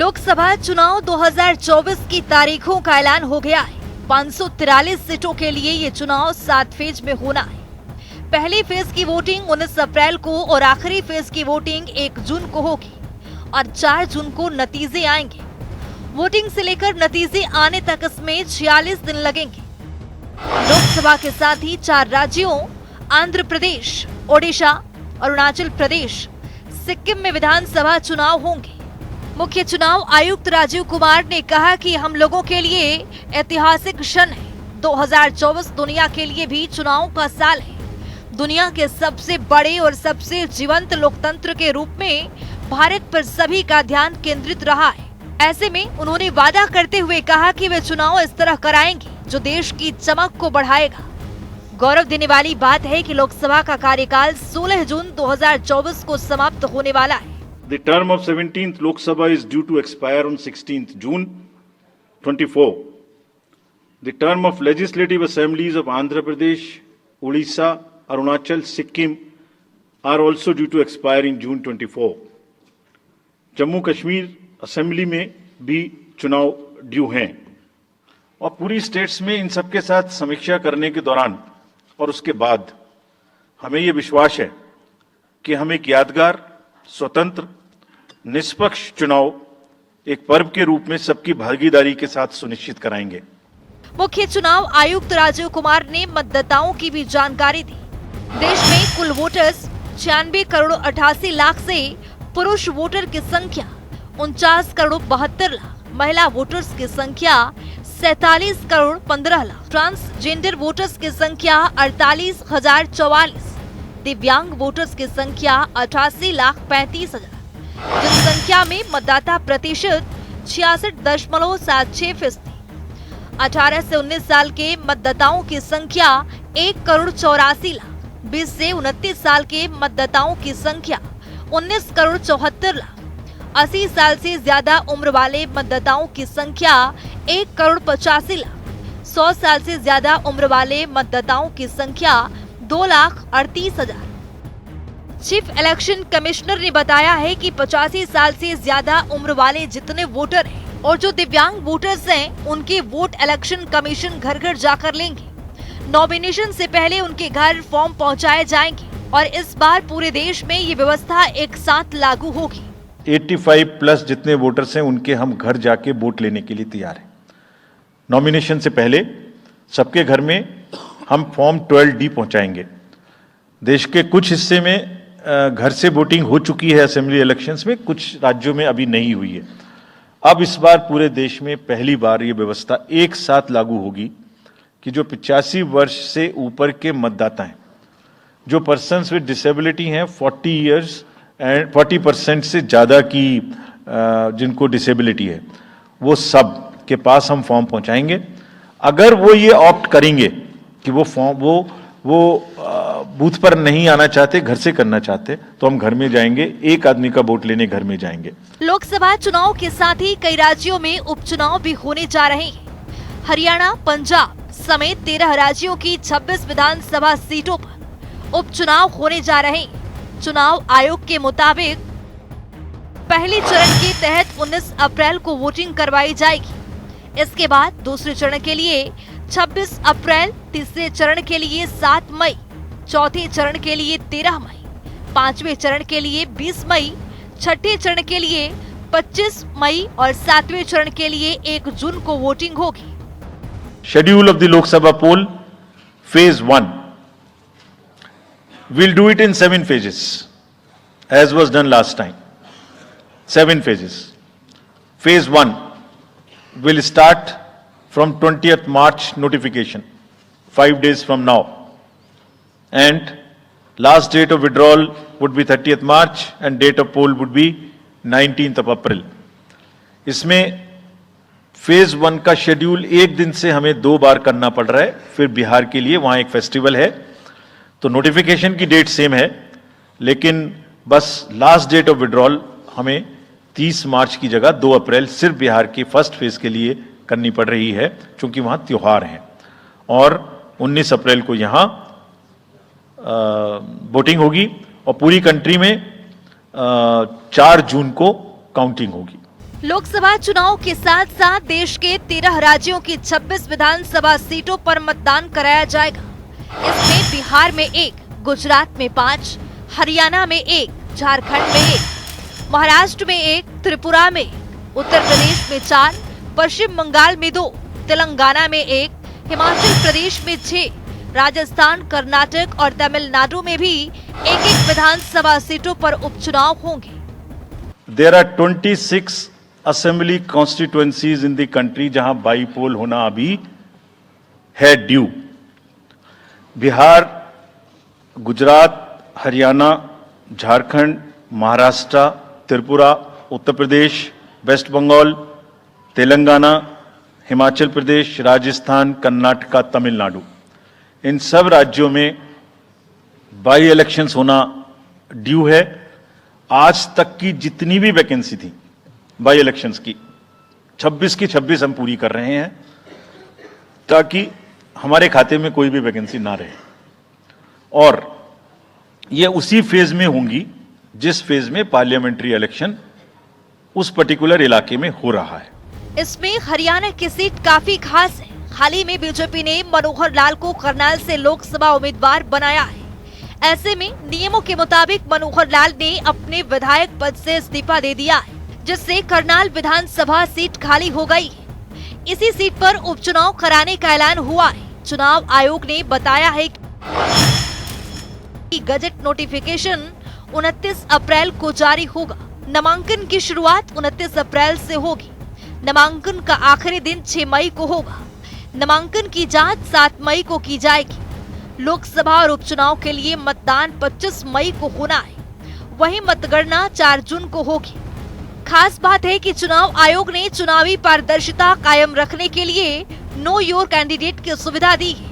लोकसभा चुनाव 2024 की तारीखों का ऐलान हो गया है। 543 सीटों के लिए ये चुनाव 7 फेज में होना है। पहली फेज की वोटिंग 19 अप्रैल को और आखिरी फेज की वोटिंग 1 जून को होगी और 4 जून को नतीजे आएंगे। वोटिंग से लेकर नतीजे आने तक इसमें 46 दिन लगेंगे। लोकसभा के साथ ही 4 राज्यों आंध्र प्रदेश, ओडिशा, अरुणाचल प्रदेश, सिक्किम में विधानसभा चुनाव होंगे। मुख्य चुनाव आयुक्त राजीव कुमार ने कहा कि हम लोगों के लिए ऐतिहासिक क्षण है। 2024 दुनिया के लिए भी चुनाव का साल है। दुनिया के सबसे बड़े और सबसे जीवंत लोकतंत्र के रूप में भारत पर सभी का ध्यान केंद्रित रहा है। ऐसे में उन्होंने वादा करते हुए कहा कि वे चुनाव इस तरह कराएंगे जो देश की चमक को बढ़ाएगा। गौरव देने वाली बात है कि लोकसभा का कार्यकाल 16 जून 2024 को समाप्त होने वाला है। The term of 17th Lok Sabha is due to expire on 16th June 24. The term of legislative assemblies of Andhra Pradesh, Odisha, Arunachal, Sikkim are also due to expire in June 24. Jammu Kashmir assembly में भी चुनाव due हैं और पूरी states में इन सबके साथ समीक्षा करने के दौरान और उसके बाद हमें ये विश्वास है कि हम एक यादगार, स्वतंत्र, निष्पक्ष चुनाव एक पर्व के रूप में सबकी भागीदारी के साथ सुनिश्चित कराएंगे। मुख्य चुनाव आयुक्त राजीव कुमार ने मतदाताओं की भी जानकारी दी। देश में कुल वोटर्स 96 करोड़ 88 लाख से पुरुष वोटर की संख्या 49 करोड़ 72 लाख, महिला वोटर्स की संख्या 47 करोड़ 15 लाख, ट्रांसजेंडर वोटर्स की संख्या 48,044, दिव्यांग वोटर्स की संख्या 88 लाख 35 हजार। जनसंख्या में मतदाता प्रतिशत 66.76%। 18 से 19 साल के मतदाताओं की संख्या 1 करोड़ 84 लाख, 20 से 29 साल के मतदाताओं की संख्या 19 करोड़ 74 लाख, 80 साल से ज्यादा उम्र वाले मतदाताओं की संख्या 1 करोड़ 85 लाख, 100 साल से ज्यादा उम्र वाले मतदाताओं की संख्या 2,38,000। चीफ इलेक्शन कमिश्नर ने बताया है कि 85 साल से ज्यादा उम्र वाले जितने वोटर हैं और जो दिव्यांग वोटर्स हैं, उनके वोट इलेक्शन कमीशन घर घर जाकर लेंगे। नॉमिनेशन से पहले उनके घर फॉर्म पहुंचाए जाएंगे और इस बार पूरे देश में ये व्यवस्था एक साथ लागू होगी। 85 प्लस जितने वोटर्स हैं उनके हम घर जाके वोट लेने के लिए तैयार हैं। नॉमिनेशन से पहले सबके घर में हम फॉर्म 12D पहुंचाएंगे। देश के कुछ हिस्से में घर से वोटिंग हो चुकी है असेंबली इलेक्शंस में, कुछ राज्यों में अभी नहीं हुई है। अब इस बार पूरे देश में पहली बार ये व्यवस्था एक साथ लागू होगी कि जो 85 वर्ष से ऊपर के मतदाता हैं, जो पर्सन्स विद डिसेबिलिटी हैं, 40 इयर्स एंड 40% से ज़्यादा की जिनको डिसेबिलिटी है, वो सब के पास हम फॉर्म पहुंचाएंगे। अगर वो ये ऑप्ट करेंगे कि वो फॉर्म वो बूथ पर नहीं आना चाहते, घर से करना चाहते, तो हम घर में जाएंगे, एक आदमी का वोट लेने घर में जाएंगे। लोकसभा चुनाव के साथ ही कई राज्यों में उपचुनाव भी होने जा रहे हैं। हरियाणा, पंजाब समेत 13 राज्यों की 26 विधानसभा सीटों पर उपचुनाव होने जा रहे हैं। चुनाव आयोग के मुताबिक पहले चरण के तहत 19 अप्रैल को वोटिंग करवाई जाएगी। इसके बाद दूसरे चरण के लिए 26 अप्रैल, तीसरे चरण के लिए 7 मई, चौथे चरण के लिए 13 मई, पांचवें चरण के लिए 20 मई, छठे चरण के लिए 25 मई और 7वें चरण के लिए 1 जून को वोटिंग होगी। Schedule of the Lok Sabha poll phase 1 we'll do it in 7 phases as was done last time. 7 phases. Phase 1 will start from 20th March notification, 5 days from now, and last date of withdrawal would be 30th March and date of poll would be 19th of April. इसमें phase 1 का schedule एक दिन से हमें 2 बार करना पड़ रहा है। फिर बिहार के लिए वहां एक फेस्टिवल है, तो नोटिफिकेशन की डेट सेम है, लेकिन बस लास्ट डेट ऑफ विड्रॉल हमें 30 मार्च की जगह 2 अप्रैल सिर्फ बिहार की फर्स्ट फेज के लिए करनी पड़ रही है, क्योंकि वहां त्योहार हैं। और 19 अप्रैल को यहां वोटिंग होगी और पूरी कंट्री में 4 जून को काउंटिंग होगी। लोकसभा चुनाव के साथ साथ देश के 13 राज्यों की 26 विधानसभा सीटों पर मतदान कराया जाएगा। इसमें बिहार में 1, गुजरात में 5, हरियाणा में 1, झारखंड में 1, महाराष्ट्र में 1, त्रिपुरा में 1, उत्तर प्रदेश में 4, पश्चिम बंगाल में 2, तेलंगाना में 1, हिमाचल प्रदेश में 6, राजस्थान, कर्नाटक और तमिलनाडु में भी एक-एक विधानसभा सीटों पर उपचुनाव होंगे। There are 26 assembly constituencies in the country जहां बाई पोल होना अभी है ड्यू। बिहार, गुजरात, हरियाणा, झारखंड, महाराष्ट्र, त्रिपुरा, उत्तर प्रदेश, वेस्ट बंगाल, तेलंगाना, हिमाचल प्रदेश, राजस्थान, कर्नाटक, तमिलनाडु, इन सब राज्यों में बाई इलेक्शंस होना ड्यू है। आज तक की जितनी भी वैकेंसी थी बाई इलेक्शंस की 26 की 26 हम पूरी कर रहे हैं ताकि हमारे खाते में कोई भी वैकेंसी ना रहे। और ये उसी फेज में होंगी जिस फेज में पार्लियामेंट्री इलेक्शन उस पर्टिकुलर इलाके में हो रहा है। इसमें हरियाणा की सीट काफी खास है। हाल ही में बीजेपी ने मनोहर लाल को करनाल से लोकसभा उम्मीदवार बनाया है। ऐसे में नियमों के मुताबिक मनोहर लाल ने अपने विधायक पद से इस्तीफा दे दिया है, जिससे करनाल विधानसभा सीट खाली हो गई है। इसी सीट पर उपचुनाव कराने का ऐलान हुआ है। चुनाव आयोग ने बताया है कि गजट नोटिफिकेशन 29 अप्रैल को जारी होगा। नामांकन की शुरुआत 29 अप्रैल से होगी। नामांकन का आखिरी दिन 6 मई को होगा। नामांकन की जांच 7 मई को की जाएगी। लोकसभा और उपचुनाव के लिए मतदान 25 मई को होना है। वहीं मतगणना 4 जून को होगी। खास बात है कि चुनाव आयोग ने चुनावी पारदर्शिता कायम रखने के लिए नो योर कैंडिडेट की सुविधा दी है।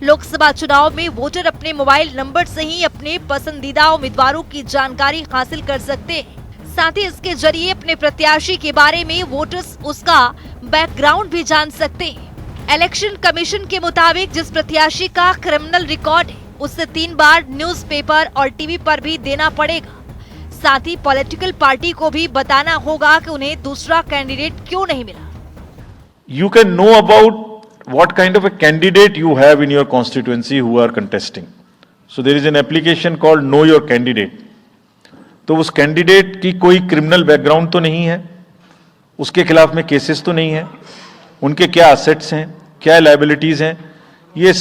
लोकसभा चुनाव में वोटर अपने मोबाइल नंबर से ही अपने पसंदीदा उम्मीदवारों की जानकारी हासिल कर सकते हैं। साथ ही इसके जरिए अपने प्रत्याशी के बारे में वोटर्स उसका बैकग्राउंड भी जान सकते हैं। इलेक्शन कमीशन के मुताबिक जिस प्रत्याशी का क्रिमिनल रिकॉर्ड है उससे 3 बार न्यूज़पेपर और टीवी पर भी देना पड़ेगा। साथ ही पॉलिटिकल पार्टी को भी बताना होगा कि उन्हें दूसरा कैंडिडेट क्यों नहीं मिला। You can know about what kind of a candidate you have in your constituency who are contesting. So there is an application called Know Your Candidate. तो उस कैंडिडेट की कोई क्रिमिनल बैकग्राउंड तो नहीं है, उसके खिलाफ में केसेस तो नहीं है, उनके क्या असेट्स हैं, क्या लायबिलिटीज हैं, ये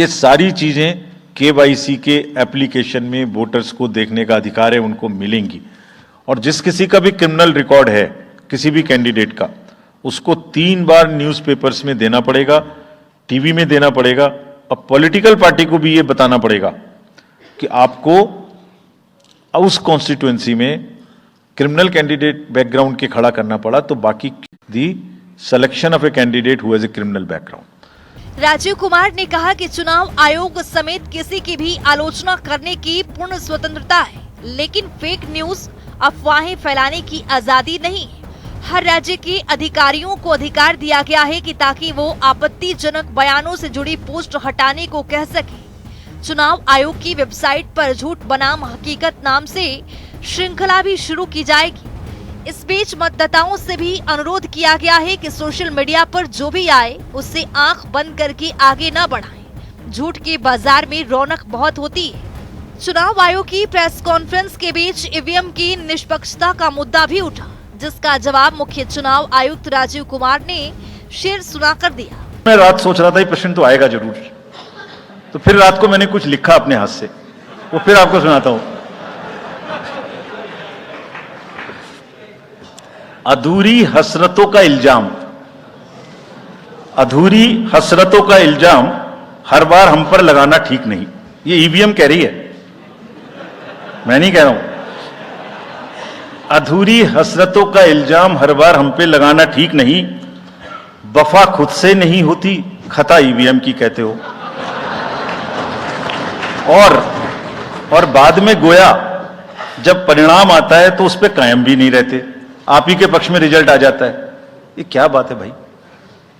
सारी चीजें केवाईसी के एप्लीकेशन में वोटर्स को देखने का अधिकार है, उनको मिलेंगी। और जिस किसी का भी क्रिमिनल रिकॉर्ड है किसी भी कैंडिडेट का, उसको 3 बार न्यूज़पेपर्स में देना पड़ेगा, टीवी में देना पड़ेगा, और पॉलिटिकल पार्टी को भी ये बताना पड़ेगा कि आपको उस कॉन्स्टिट्यूएंसी में क्रिमिनल कैंडिडेट बैकग्राउंड के खड़ा करना पड़ा, तो बाकी the selection of a candidate who has a criminal background. Rajiv Kumar ने कहा कि चुनाव आयोग समेत किसी की भी आलोचना करने की पूर्ण स्वतंत्रता है, लेकिन फेक न्यूज, अफवाहें फैलाने की आजादी नहीं है। हर राज्य के अधिकारियों को अधिकार दिया गया है कि ताकि वो आपत्तिजनक बयानों से जुड़ी पोस्ट हटाने को कह सके। चुनाव आयोग की वेबसाइट पर झूठ बनाम हकीकत नाम से श्रृंखला भी शुरू की जाएगी। इस बीच मतदाताओं से भी अनुरोध किया गया है कि सोशल मीडिया पर जो भी आए उससे आंख बंद करके आगे न बढ़ाएं। झूठ के बाजार में रौनक बहुत होती है। चुनाव आयोग की प्रेस कॉन्फ्रेंस के बीच ईवीएम की निष्पक्षता का मुद्दा भी उठा, जिसका जवाब मुख्य चुनाव आयुक्त राजीव कुमार ने शेर सुनाकर दिया। मैं रात सोच रहा था ये प्रश्न तो आएगा जरूर, तो फिर रात को मैंने कुछ लिखा अपने हाथ से, वो फिर आपको सुनाता हूं। अधूरी हसरतों का इल्जाम, अधूरी हसरतों का इल्जाम हर बार हम पर लगाना ठीक नहीं। ये ईवीएम कह रही है, मैं नहीं कह रहा हूं। अधूरी हसरतों का इल्जाम हर बार हम पे लगाना ठीक नहीं। वफा खुद से नहीं होती, खता ईवीएम की कहते हो। और बाद में गोया जब परिणाम आता है तो उस पर कायम भी नहीं रहते, आप ही के पक्ष में रिजल्ट आ जाता है। ये क्या बात है भाई,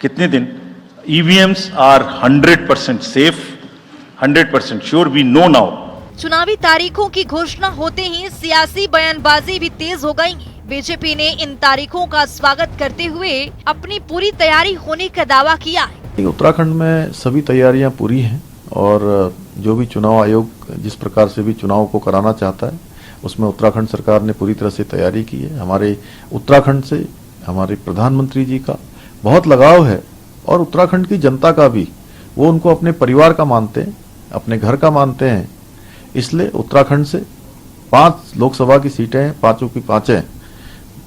कितने दिन? EVMs are 100% safe, 100% sure, we know now. चुनावी तारीखों की घोषणा होते ही सियासी बयानबाजी भी तेज हो गई है। बीजेपी ने इन तारीखों का स्वागत करते हुए अपनी पूरी तैयारी होने का दावा किया है। उत्तराखंड में सभी तैयारियां पूरी हैं और जो भी चुनाव आयोग जिस प्रकार से भी चुनाव को कराना चाहता है उसमें उत्तराखंड सरकार ने पूरी तरह से तैयारी की है। हमारे उत्तराखंड से हमारे प्रधानमंत्री जी का बहुत लगाव है और उत्तराखंड की जनता का भी, वो उनको अपने परिवार का मानते हैं, अपने घर का मानते हैं। इसलिए उत्तराखंड से 5 लोकसभा की सीटें हैं, 5 की 5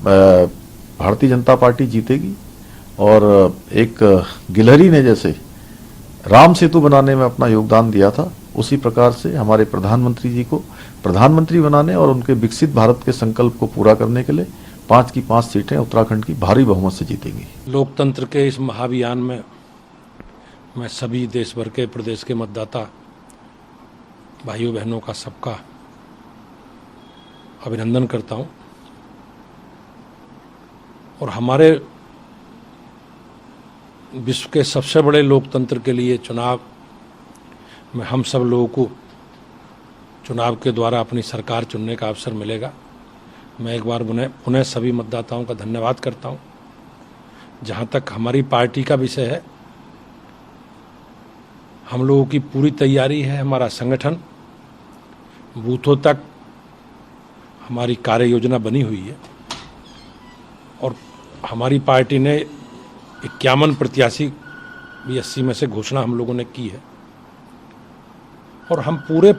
भारतीय जनता पार्टी जीतेगी। और एक गिलहरी ने जैसे राम सेतु बनाने में अपना योगदान दिया था, उसी प्रकार से हमारे प्रधानमंत्री जी को प्रधानमंत्री बनाने और उनके विकसित भारत के संकल्प को पूरा करने के लिए 5 की 5 सीटें उत्तराखंड की भारी बहुमत से जीतेंगी। लोकतंत्र के इस महाअभियान में मैं सभी देश भर के प्रदेश के मतदाता भाइयों बहनों का सबका अभिनंदन करता हूं और हमारे विश्व के सबसे बड़े लोकतंत्र के लिए चुनाव में हम सब लोगों को चुनाव के द्वारा अपनी सरकार चुनने का अवसर मिलेगा। मैं एक बार पुनः सभी मतदाताओं का धन्यवाद करता हूं। जहां तक हमारी पार्टी का विषय है, हम लोगों की पूरी तैयारी है। हमारा संगठन बूथों तक हमारी कार्य योजना बनी हुई है और हमारी पार्टी ने 51 प्रत्याशी भी 80 में से घोषणा हम लोगों ने की है और हम पूरे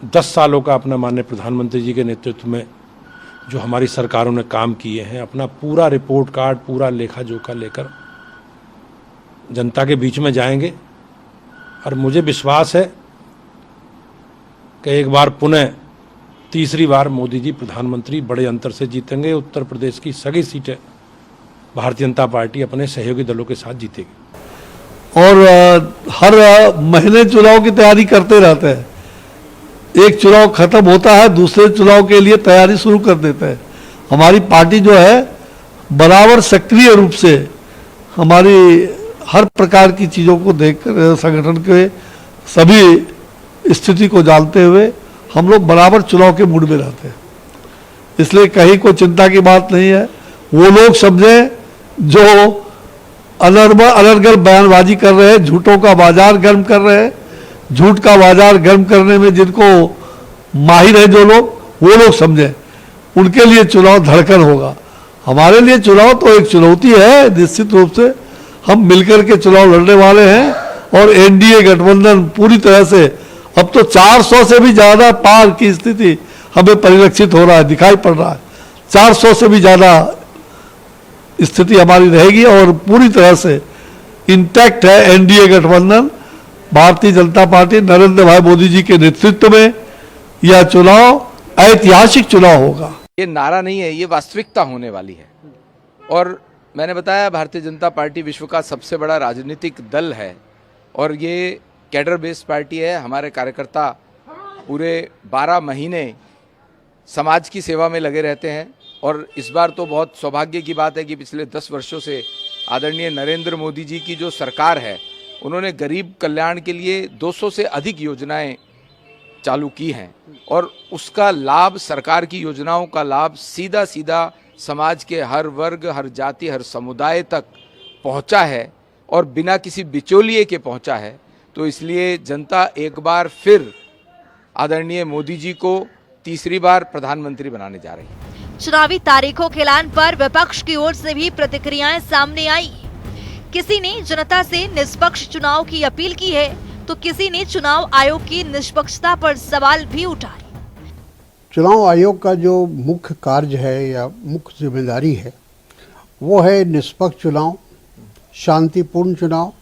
10 सालों का अपना माननीय प्रधानमंत्री जी के नेतृत्व में जो हमारी सरकारों ने काम किए हैं, अपना पूरा रिपोर्ट कार्ड, पूरा लेखा जोखा लेकर जनता के बीच में जाएंगे। और मुझे विश्वास है कि एक बार पुनः तीसरी बार मोदी जी प्रधानमंत्री बड़े अंतर से जीतेंगे। उत्तर प्रदेश की सभी सीटें भारतीय जनता पार्टी अपने सहयोगी दलों के साथ जीतेगी। और हर महीने चुनाव की तैयारी करते रहते हैं। एक चुनाव खत्म होता है, दूसरे चुनाव के लिए तैयारी शुरू कर देते हैं। हमारी पार्टी जो है बराबर सक्रिय रूप से हमारी हर प्रकार की चीज़ों को देखकर, संगठन के सभी स्थिति को जानते हुए हम लोग बराबर चुनाव के मूड में रहते हैं। इसलिए कहीं कोई चिंता की बात नहीं है। वो लोग समझें जो अनर्गल बयानबाजी कर रहे हैं, झूठों का बाजार गर्म कर रहे हैं, झूठ का बाजार गर्म करने में जिनको माहिर है जो लोग, वो लोग समझें, उनके लिए चुनाव धड़कन होगा। हमारे लिए चुनाव तो एक चुनौती है। निश्चित रूप से हम मिलकर के चुनाव लड़ने वाले हैं और एनडीए गठबंधन पूरी तरह से, अब तो 400 से भी ज्यादा पार की स्थिति हमें परिलक्षित हो रहा है, दिखाई पड़ रहा है। 400 से भी ज्यादा स्थिति हमारी रहेगी और पूरी तरह से इंटैक्ट है एनडीए गठबंधन। भारतीय जनता पार्टी नरेंद्र भाई मोदी जी के नेतृत्व में यह चुनाव ऐतिहासिक चुनाव होगा। ये नारा नहीं है, ये वास्तविकता होने वाली है। और मैंने बताया भारतीय जनता पार्टी विश्व का सबसे बड़ा राजनीतिक दल है और ये कैडर बेस्ड पार्टी है। हमारे कार्यकर्ता पूरे 12 महीने समाज की सेवा में लगे रहते हैं और इस बार तो बहुत सौभाग्य की बात है कि पिछले 10 वर्षों से आदरणीय नरेंद्र मोदी जी की जो सरकार है, उन्होंने गरीब कल्याण के लिए 200 से अधिक योजनाएं चालू की हैं और उसका लाभ, सरकार की योजनाओं का लाभ सीधा सीधा समाज के हर वर्ग, हर जाति, हर समुदाय तक पहुंचा है और बिना किसी बिचौलिए के पहुंचा है। तो इसलिए जनता एक बार फिर आदरणीय मोदी जी को तीसरी बार प्रधानमंत्री बनाने जा रही है। चुनावी तारीखों के ऐलान पर विपक्ष की ओर से भी प्रतिक्रियाएं सामने आई। किसी ने जनता से निष्पक्ष चुनाव की अपील की है तो किसी ने चुनाव आयोग की निष्पक्षता पर सवाल भी उठाए। चुनाव आयोग का जो मुख्य कार्य है या मुख्य जिम्मेदारी है वो है निष्पक्ष चुनाव, शांतिपूर्ण चुनाव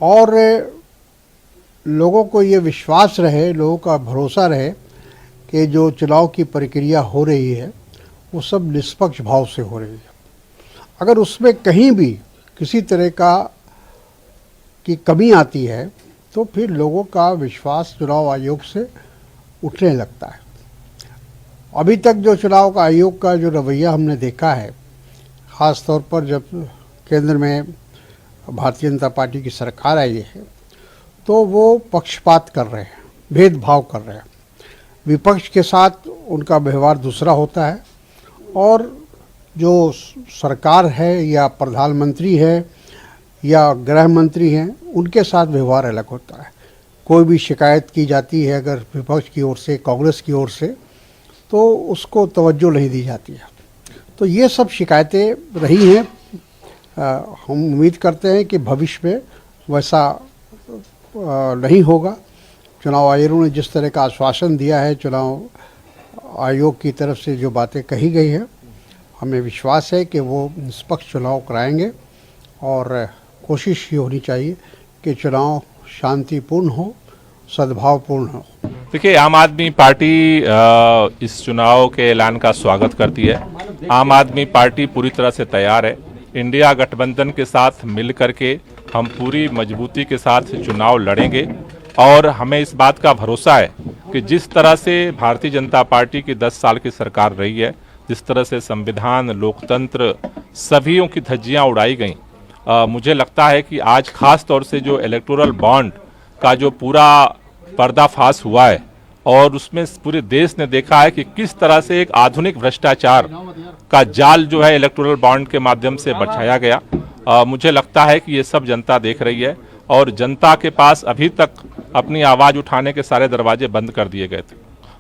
और लोगों को ये विश्वास रहे, लोगों का भरोसा रहे कि जो चुनाव की प्रक्रिया हो रही है वो सब निष्पक्ष भाव से हो रही है। अगर उसमें कहीं भी किसी तरह की कमी आती है तो फिर लोगों का विश्वास चुनाव आयोग से उठने लगता है। अभी तक जो चुनाव का आयोग का जो रवैया हमने देखा है, ख़ास तौर पर जब केंद्र में भारतीय जनता पार्टी की सरकार आई है, तो वो पक्षपात कर रहे हैं, भेदभाव कर रहे हैं। विपक्ष के साथ उनका व्यवहार दूसरा होता है और जो सरकार है या प्रधानमंत्री है या गृह मंत्री हैं, उनके साथ व्यवहार अलग होता है। कोई भी शिकायत की जाती है अगर विपक्ष की ओर से, कांग्रेस की ओर से, तो उसको तवज्जो नहीं दी जाती है। तो ये सब शिकायतें रही हैं। हम उम्मीद करते हैं कि भविष्य में वैसा नहीं होगा। चुनाव आयोग ने जिस तरह का आश्वासन दिया है, चुनाव आयोग की तरफ से जो बातें कही गई है, हमें विश्वास है कि वो निष्पक्ष चुनाव कराएंगे और कोशिश ये होनी चाहिए कि चुनाव शांतिपूर्ण हो, सद्भावपूर्ण हो। देखिए, आम आदमी पार्टी इस चुनाव के ऐलान का स्वागत करती है। आम आदमी पार्टी पूरी तरह से तैयार है। इंडिया गठबंधन के साथ मिल करके हम पूरी मजबूती के साथ चुनाव लड़ेंगे और हमें इस बात का भरोसा है कि जिस तरह से भारतीय जनता पार्टी की 10 साल की सरकार रही है, जिस तरह से संविधान, लोकतंत्र, सभीयों की धज्जियां उड़ाई गई, मुझे लगता है कि आज खास तौर से जो इलेक्टोरल बॉन्ड का जो पूरा पर्दाफाश हुआ है और उसमें पूरे देश ने देखा है कि किस तरह से एक आधुनिक भ्रष्टाचार का जाल जो है इलेक्टोरल बॉन्ड के माध्यम से बिछाया गया। मुझे लगता है कि ये सब जनता देख रही है और जनता के पास अभी तक अपनी आवाज़ उठाने के सारे दरवाजे बंद कर दिए गए थे।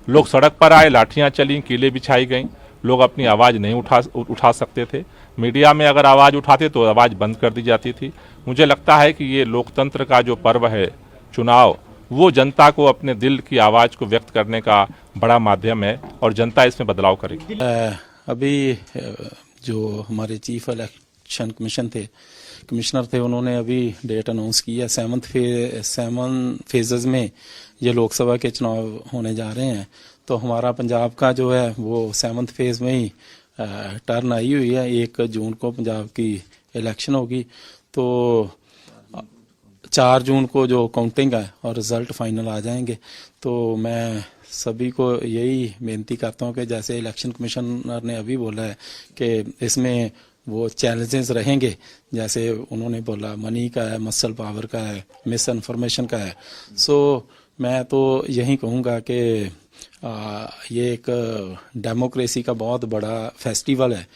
लोग सड़क पर आए, लाठियां चली, कीलें बिछाई गईं, लोग अपनी आवाज़ नहीं उठा सकते थे। मीडिया में अगर आवाज़ उठाते तो आवाज़ बंद कर दी जाती थी। मुझे लगता है कि ये लोकतंत्र का जो पर्व है चुनाव, वो जनता को अपने दिल की आवाज़ को व्यक्त करने का बड़ा माध्यम है और जनता इसमें बदलाव करेगी। अभी जो हमारे चीफ इलेक्शन कमिश्नर थे, उन्होंने अभी डेट अनाउंस की है। 7 फेजेस में ये लोकसभा के चुनाव होने जा रहे हैं। तो हमारा पंजाब का जो है वो 7 फेज में ही टर्न आई हुई है। 1 जून को पंजाब की इलेक्शन होगी, तो 4 जून को जो काउंटिंग है और रिजल्ट फाइनल आ जाएंगे। तो मैं सभी को यही बेनती करता हूँ कि जैसे इलेक्शन कमिश्नर ने अभी बोला है कि इसमें वो चैलेंजेस रहेंगे, जैसे उन्होंने बोला मनी का है, मसल पावर का है, मिस इन्फॉर्मेशन का है। सो मैं तो यही कहूँगा कि ये एक डेमोक्रेसी का बहुत बड़ा फेस्टिवल है।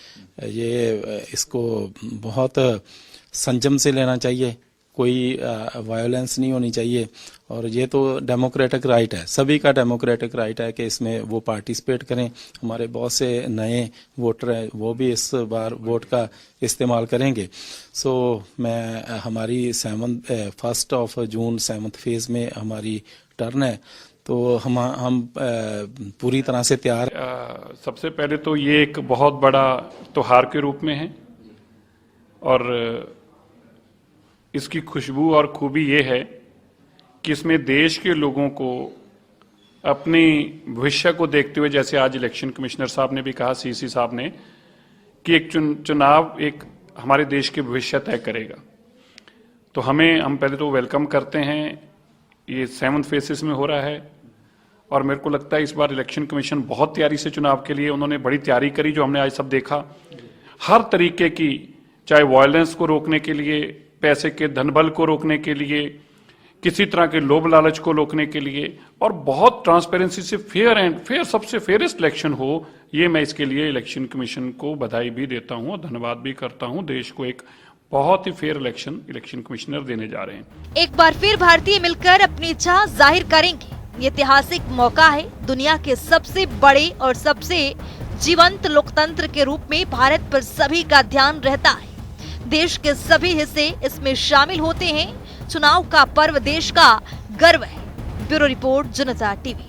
ये इसको बहुत संयम से लेना चाहिए, कोई वायलेंस नहीं होनी चाहिए। और ये तो डेमोक्रेटिक राइट है, सभी का डेमोक्रेटिक राइट है कि इसमें वो पार्टिसिपेट करें। हमारे बहुत से नए वोटर हैं, वो भी इस बार वोट का इस्तेमाल करेंगे। सो मैं हमारी 1 जून 7 फेज में हमारी टर्न है, तो हम पूरी तरह से तैयार। सबसे पहले तो ये एक बहुत बड़ा त्योहार के रूप में है और इसकी खुशबू और खूबी ये है कि इसमें देश के लोगों को अपनी भविष्य को देखते हुए, जैसे आज इलेक्शन कमिश्नर साहब ने भी कहा, सीसी साहब ने, कि एक चुनाव एक हमारे देश के भविष्य तय करेगा। तो हम पहले तो वेलकम करते हैं। ये 7 फेसेस में हो रहा है और मेरे को लगता है इस बार इलेक्शन कमीशन बहुत तैयारी से चुनाव के लिए उन्होंने बड़ी तैयारी करी। जो हमने आज सब देखा, हर तरीके की, चाहे वायलेंस को रोकने के लिए, पैसे के धनबल को रोकने के लिए, किसी तरह के लोभ लालच को रोकने के लिए, और बहुत ट्रांसपेरेंसी से फेयर सबसे फेयरेस्ट इलेक्शन हो, ये मैं इसके लिए इलेक्शन कमीशन को बधाई भी देता हूं और धन्यवाद भी करता हूं। देश को एक बहुत ही फेयर इलेक्शन कमिश्नर देने जा रहे हैं। एक बार फिर भारतीय मिलकर अपनी इच्छा जाहिर करेंगे। ये ऐतिहासिक मौका है। दुनिया के सबसे बड़े और सबसे जीवंत लोकतंत्र के रूप में भारत पर सभी का ध्यान रहता है। देश के सभी हिस्से इसमें शामिल होते हैं। चुनाव का पर्व देश का गर्व है। ब्यूरो रिपोर्ट, जनता टीवी।